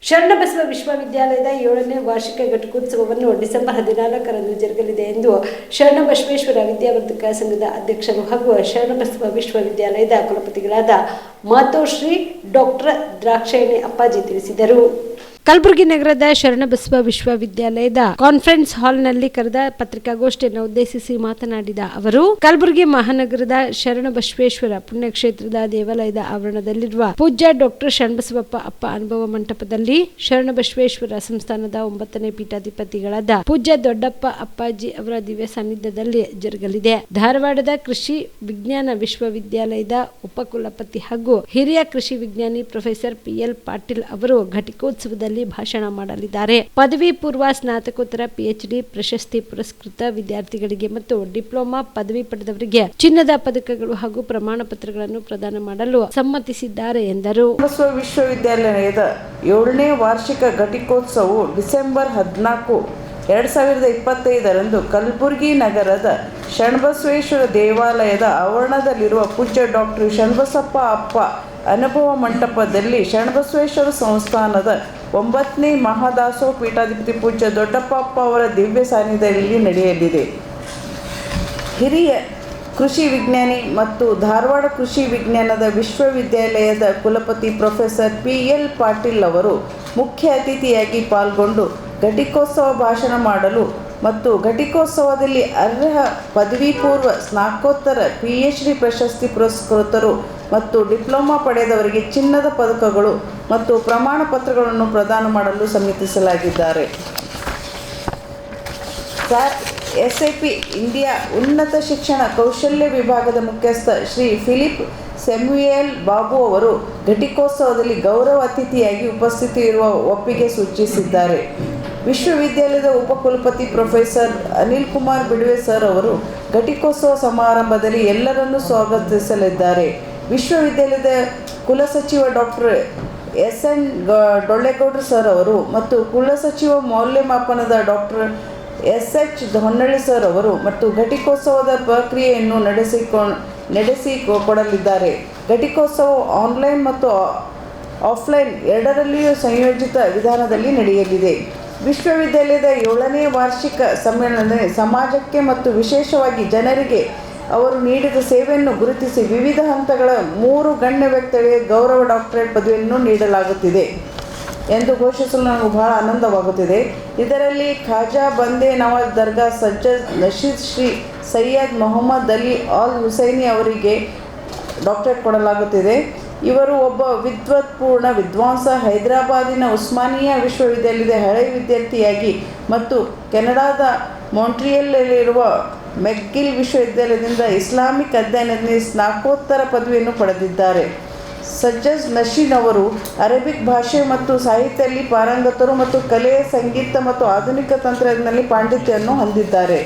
ಶರಣಬಸವ ವಿಶ್ವವಿದ್ಯಾಲಯದ 7ನೇ ವಾರ್ಷಿಕ ಘಟಿಕೋತ್ಸವವನ್ನು ಡಿಸೆಂಬರ್ 14ರಂದು ಜರುಗಲಿದೆ ಎಂದು ಶರಣಬಸವೇಶ್ವರ ವಿದ್ಯಾವರ್ಧಕ ಸಂಘದ ಅಧ್ಯಕ್ಷರು ಹಾಗೂ ಶರಣಬಸವ ವಿಶ್ವವಿದ್ಯಾಲಯದ ಕುಲಪತಿಗಳಾದ ಮಾತೋಶ್ರೀ ಡಾಕ್ಟರ್ ದ್ರಾಕ್ಷಾಯಣಿ ಅಪ್ಪಾಜಿ ತಿಳಿಸಿದರು. ಕಲಬುರಗಿ ನಗರದ ಶರಣಬಸವ ವಿಶ್ವವಿದ್ಯಾಲಯದ ಕಾನ್ಫರೆನ್ಸ್ ಹಾಲ್ನಲ್ಲಿ ಕರೆದ ಪತ್ರಿಕಾಗೋಷ್ಠಿಯನ್ನು ಉದ್ದೇಶಿಸಿ ಮಾತನಾಡಿದ ಅವರು, ಕಲಬುರಗಿ ಮಹಾನಗರದ ಶರಣಬಸವೇಶ್ವರ ಪುಣ್ಯಕ್ಷೇತ್ರದ ದೇವಾಲಯದ ಆವರಣದಲ್ಲಿರುವ ಪೂಜ್ಯ ಡಾಕ್ಟರ್ ಶರಣಬಸವಪ್ಪ ಅಪ್ಪ ಅನುಭವ ಮಂಟಪದಲ್ಲಿ ಶರಣಬಸವೇಶ್ವರ ಸಂಸ್ಥಾನದ 9ನೇ ಪೀಠಾಧಿಪತಿಗಳಾದ ಪೂಜ್ಯ ದೊಡ್ಡಪ್ಪ ಅಪ್ಪಾಜಿ ಅವರ ದಿವ್ಯ ಸಾನ್ನಿಧ್ಯದಲ್ಲಿ ಜರುಗಲಿದೆ. ಧಾರವಾಡದ ಕೃಷಿ ವಿಜ್ಞಾನ ವಿಶ್ವವಿದ್ಯಾಲಯದ ಉಪಕುಲಪತಿ ಹಾಗೂ ಹಿರಿಯ ಕೃಷಿ ವಿಜ್ಞಾನಿ ಪ್ರೊಫೆಸರ್ PL ಪಾಟೀಲ್ ಅವರು ಘಟಿಕೋತ್ಸವದಲ್ಲಿ ಭಾಷಣ ಮಾಡಲಿದ್ದಾರೆ. ಪದವಿ ಪೂರ್ವ ಸ್ನಾತಕೋತ್ತರ PhD ಪ್ರಶಸ್ತಿ ಪುರಸ್ಕೃತ ವಿದ್ಯಾರ್ಥಿಗಳಿಗೆ ಮತ್ತು ಡಿಪ್ಲೊಮಾ ಪದವಿ ಪಡೆದವರಿಗೆ ಚಿನ್ನದ ಪದಕಗಳು ಹಾಗೂ ಪ್ರಮಾಣ ಪತ್ರಗಳನ್ನು ಪ್ರದಾನ ಮಾಡಲು ಸಮ್ಮತಿಸಿದ್ದಾರೆ ಎಂದರು. ಶರಣಬಸವ ವಿಶ್ವವಿದ್ಯಾಲಯದ 7ನೇ ವಾರ್ಷಿಕ ಘಟಿಕೋತ್ಸವವು ಡಿಸೆಂಬರ್ 14, 2025ರಂದು ಕಲಬುರಗಿ ನಗರದ ಶರಣಬಸವೇಶ್ವರ ದೇವಾಲಯದ ಆವರಣದಲ್ಲಿರುವ ಪೂಜ್ಯ ಡಾಕ್ಟರ್ ಶರಣಬಸಪ್ಪ ಅಪ್ಪ ಅನುಭವ ಮಂಟಪದಲ್ಲಿ ಶರಣಬಸವೇಶ್ವರ ಸಂಸ್ಥಾನದ 9ನೇ ಮಹಾದಾಸೋಹ ಪೀಠಾಧಿಪತಿ ಪೂಜ್ಯ ದೊಡ್ಡಪ್ಪ ಅಪ್ಪ ಅವರ ದಿವ್ಯ ಸಾನ್ನಿಧ್ಯದಲ್ಲಿ ನಡೆಯಲಿದೆ. ಹಿರಿಯ ಕೃಷಿ ವಿಜ್ಞಾನಿ ಮತ್ತು ಧಾರವಾಡ ಕೃಷಿ ವಿಜ್ಞಾನದ ವಿಶ್ವವಿದ್ಯಾಲಯದ ಕುಲಪತಿ ಪ್ರೊಫೆಸರ್ PL ಪಾಟೀಲ್ ಅವರು ಮುಖ್ಯ ಅತಿಥಿಯಾಗಿ ಪಾಲ್ಗೊಂಡು ಘಟಿಕೋತ್ಸವ ಭಾಷಣ ಮಾಡಲು ಮತ್ತು ಘಟಿಕೋತ್ಸವದಲ್ಲಿ ಅರ್ಹ ಪದವಿ ಪೂರ್ವ ಸ್ನಾತಕೋತ್ತರ PhD ಪ್ರಶಸ್ತಿ ಪುರಸ್ಕೃತರು ಮತ್ತು ಡಿಪ್ಲೊಮಾ ಪಡೆದವರಿಗೆ ಚಿನ್ನದ ಪದಕಗಳು ಮತ್ತು ಪ್ರಮಾಣ ಪತ್ರಗಳನ್ನು ಪ್ರದಾನ ಮಾಡಲು ಸಮ್ಮತಿಸಲಾಗಿದ್ದಾರೆ. SAP ಇಂಡಿಯಾ ಉನ್ನತ ಶಿಕ್ಷಣ ಕೌಶಲ್ಯ ವಿಭಾಗದ ಮುಖ್ಯಸ್ಥ ಶ್ರೀ ಫಿಲಿಪ್ ಸ್ಯಾಮ್ಯುಯೆಲ್ ಬಾಬು ಅವರು ಘಟಿಕೋತ್ಸವದಲ್ಲಿ ಗೌರವ ಅತಿಥಿಯಾಗಿ ಉಪಸ್ಥಿತಿ ಇರುವ ಒಪ್ಪಿಗೆ ಸೂಚಿಸಿದ್ದಾರೆ. ವಿಶ್ವವಿದ್ಯಾಲಯದ ಉಪಕುಲಪತಿ ಪ್ರೊಫೆಸರ್ ಅನಿಲ್ ಕುಮಾರ್ ಬಿಡವೆ ಸರ್ ಅವರು ಘಟಿಕೋತ್ಸವ ಸಮಾರಂಭದಲ್ಲಿ ಎಲ್ಲರನ್ನೂ ಸ್ವಾಗತಿಸಲಿದ್ದಾರೆ. ವಿಶ್ವವಿದ್ಯಾಲಯದ ಕುಲಸಚಿವ ಡಾಕ್ಟರ್ SN ಡೊಳ್ಳೆಗೌಡ್ರ ಸರ್ ಅವರು ಮತ್ತು ಕುಲಸಚಿವ ಮೌಲ್ಯಮಾಪನದ ಡಾಕ್ಟರ್ SH ಹೊನ್ನಳ್ಳಿ ಸರ್ ಅವರು ಮತ್ತು ಘಟಿಕೋತ್ಸವದ ಪ್ರಕ್ರಿಯೆಯನ್ನು ನಡೆಸಿಕೊಡಲಿದ್ದಾರೆ. ಘಟಿಕೋತ್ಸವ ಆನ್ಲೈನ್ ಮತ್ತು ಆಫ್ಲೈನ್ ಎರಡರಲ್ಲಿಯೂ ಸಂಯೋಜಿತ ವಿಧಾನದಲ್ಲಿ ನಡೆಯಲಿದೆ. ವಿಶ್ವವಿದ್ಯಾಲಯದ 7ನೇ ವಾರ್ಷಿಕ ಸಮ್ಮೇಳನ ಸಮಾಜಕ್ಕೆ ಮತ್ತು ವಿಶೇಷವಾಗಿ ಜನರಿಗೆ ಅವರು ನೀಡಿದ ಸೇವೆಯನ್ನು ಗುರುತಿಸಿ ವಿವಿಧ ಹಂತಗಳ 3 ಗಣ್ಯ ವ್ಯಕ್ತಿಗಳಿಗೆ ಗೌರವ ಡಾಕ್ಟರೇಟ್ ಪದವಿಯನ್ನು ನೀಡಲಾಗುತ್ತಿದೆ ಎಂದು ಘೋಷಿಸಲು ನನಗೆ ಬಹಳ ಆನಂದವಾಗುತ್ತಿದೆ. ಇದರಲ್ಲಿ ಖಾಜಾ ಬಂದೆ ನವಾಜ್ ದರ್ಗಾ ಸಜ್ಜದ್ ನಶೀದ್ ಶ್ರೀ ಸೈಯದ್ ಮೊಹಮ್ಮದ್ ಅಲಿ ಆಲ್ ಹುಸೈನಿ ಅವರಿಗೆ ಡಾಕ್ಟರೇಟ್ ಕೊಡಲಾಗುತ್ತಿದೆ. ಇವರು ಒಬ್ಬ ವಿದ್ವತ್ಪೂರ್ಣ ವಿದ್ವಾಂಸ, ಹೈದರಾಬಾದಿನ ಉಸ್ಮಾನಿಯಾ ವಿಶ್ವವಿದ್ಯಾಲಯದ ಹಳೆಯ ವಿದ್ಯಾರ್ಥಿಯಾಗಿ ಮತ್ತು ಕೆನಡಾದ ಮಾಂಟ್ರಿಯಲ್ನಲ್ಲಿರುವ ಮೆಕ್ಗಿಲ್ ವಿಶ್ವವಿದ್ಯಾಲಯದಿಂದ ಇಸ್ಲಾಮಿಕ್ ಅಧ್ಯಯನದಲ್ಲಿ ಸ್ನಾತಕೋತ್ತರ ಪದವಿಯನ್ನು ಪಡೆದಿದ್ದಾರೆ. ಸಜ್ಜದ್ ನಶೀದ್ ಅವರು ಅರೇಬಿಕ್ ಭಾಷೆ ಮತ್ತು ಸಾಹಿತ್ಯದಲ್ಲಿ ಪಾರಂಗತರು ಮತ್ತು ಕಲೆ, ಸಂಗೀತ ಮತ್ತು ಆಧುನಿಕ ತಂತ್ರಜ್ಞಾನದಲ್ಲಿ ಪಾಂಡಿತ್ಯವನ್ನು ಹೊಂದಿದ್ದಾರೆ.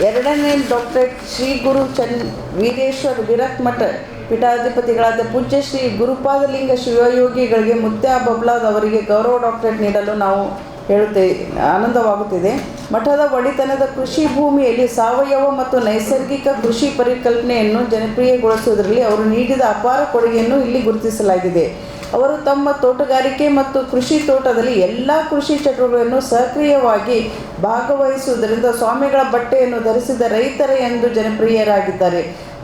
2ನೇ ಡಾಕ್ಟರೇಟ್ ಶ್ರೀ ಗುರು ವೀರೇಶ್ವರ ವಿರಕ್ತ ಮಠ ಪೀಠಾಧಿಪತಿಗಳಾದ ಪೂಜ್ಯ ಶ್ರೀ ಗುರುಪಾದಲಿಂಗ ಶಿವಯೋಗಿಗಳಿಗೆ ಮುತ್ಯಾ ಬಬ್ಲಾದ್ ಅವರಿಗೆ ಗೌರವ ಡಾಕ್ಟರೇಟ್ ನೀಡಲು ನಾವು ಆನಂದವಾಗುತ್ತಿದೆ. ಮಠದ ಒಡೆತನದ ಕೃಷಿ ಭೂಮಿಯಲ್ಲಿ ಸಾವಯವ ಮತ್ತು ನೈಸರ್ಗಿಕ ಕೃಷಿ ಪರಿಕಲ್ಪನೆಯನ್ನು ಜನಪ್ರಿಯಗೊಳಿಸುವುದರಲ್ಲಿ ಅವರು ನೀಡಿದ ಅಪಾರ ಕೊಡುಗೆಯನ್ನು ಇಲ್ಲಿ ಗುರುತಿಸಲಾಗಿದೆ. ಅವರು ತಮ್ಮ ತೋಟಗಾರಿಕೆ ಮತ್ತು ಕೃಷಿ ತೋಟದಲ್ಲಿ ಎಲ್ಲ ಕೃಷಿ ಚಟುವಟಿಕೆಗಳನ್ನು ಸಕ್ರಿಯವಾಗಿ ಭಾಗವಹಿಸುವುದರಿಂದ ಸ್ವಾಮಿಗಳ ಬಟ್ಟೆಯನ್ನು ಧರಿಸಿದ ರೈತರ ಎಂದು ಜನಪ್ರಿಯರಾಗಿದ್ದಾರೆ.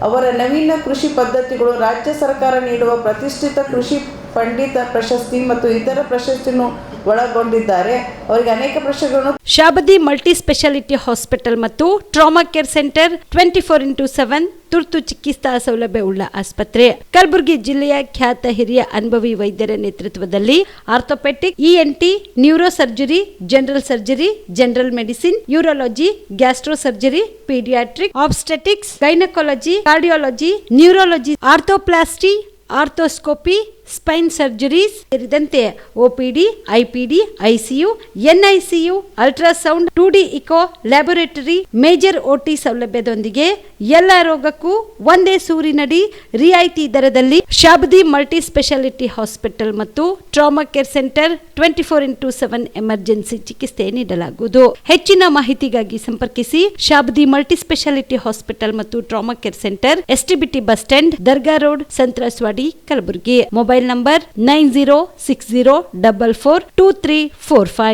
ಅವರ ನವೀನ ಕೃಷಿ ಪದ್ಧತಿಗಳು ರಾಜ್ಯ ಸರ್ಕಾರ ನೀಡುವ ಪ್ರತಿಷ್ಠಿತ ಕೃಷಿ ಪಂಡಿತ ಪ್ರಶಸ್ತಿ ಮತ್ತು ಇತರ ಪ್ರಶಸ್ತಿಯನ್ನು ಒಳಗೊಂಡಿದ್ದಾರೆ. ಅವರಿಗೆ ಅನೇಕ ಪ್ರಶಸ್ತಿಗಳನ್ನು ಶಾಬದಿ ಮಲ್ಟಿ ಸ್ಪೆಷಾಲಿಟಿ ಹಾಸ್ಪಿಟಲ್ ಮತ್ತು ಟ್ರಾಮಾ ಕೇರ್ ಸೆಂಟರ್ 24x7 ತುರ್ತು ಚಿಕಿತ್ಸಾ ಸೌಲಭ್ಯವುಳ್ಳ ಆಸ್ಪತ್ರೆ. ಕಲಬುರಗಿ ಜಿಲ್ಲೆಯ ಖ್ಯಾತ ಹಿರಿಯ ಅನುಭವಿ ವೈದ್ಯರ ನೇತೃತ್ವದಲ್ಲಿ orthopaedic, ENT, neuro surgery, general surgery, general medicine, urology, gastro surgery, paediatric, obstetrics, gynaecology, cardiology, neurology, arthroplasty, arthroscopy, spine surgeries ಸೇರಿದಂತೆ OPD, IPD, ICU, NICU, ultrasound, 2D echo, laboratory, major OT ಸೌಲಭ್ಯದೊಂದಿಗೆ ಎಲ್ಲ ರೋಗಕ್ಕೂ ಒಂದೇ ಸೂರಿನಡಿ ರಿಯಾಯಿತಿ ದರದಲ್ಲಿ ಶಾಬದಿ ಮಲ್ಟಿ ಸ್ಪೆಷಾಲಿಟಿ ಹಾಸ್ಪಿಟಲ್ ಮತ್ತು trauma care centre 24x7 emergency ಚಿಕಿತ್ಸೆ ನೀಡಲಾಗುವುದು. ಹೆಚ್ಚಿನ ಮಾಹಿತಿಗಾಗಿ ಸಂಪರ್ಕಿಸಿ ಶಾಬದಿ ಮಲ್ಟಿ ಸ್ಪೆಷಾಲಿಟಿ ಹಾಸ್ಪಿಟಲ್ ಮತ್ತು trauma care centre, STBT bus stand, Dargah road, ಸಂತ್ರಸ್ವಾಡಿ, Kalaburagi. Mobile mobile number 9060442345.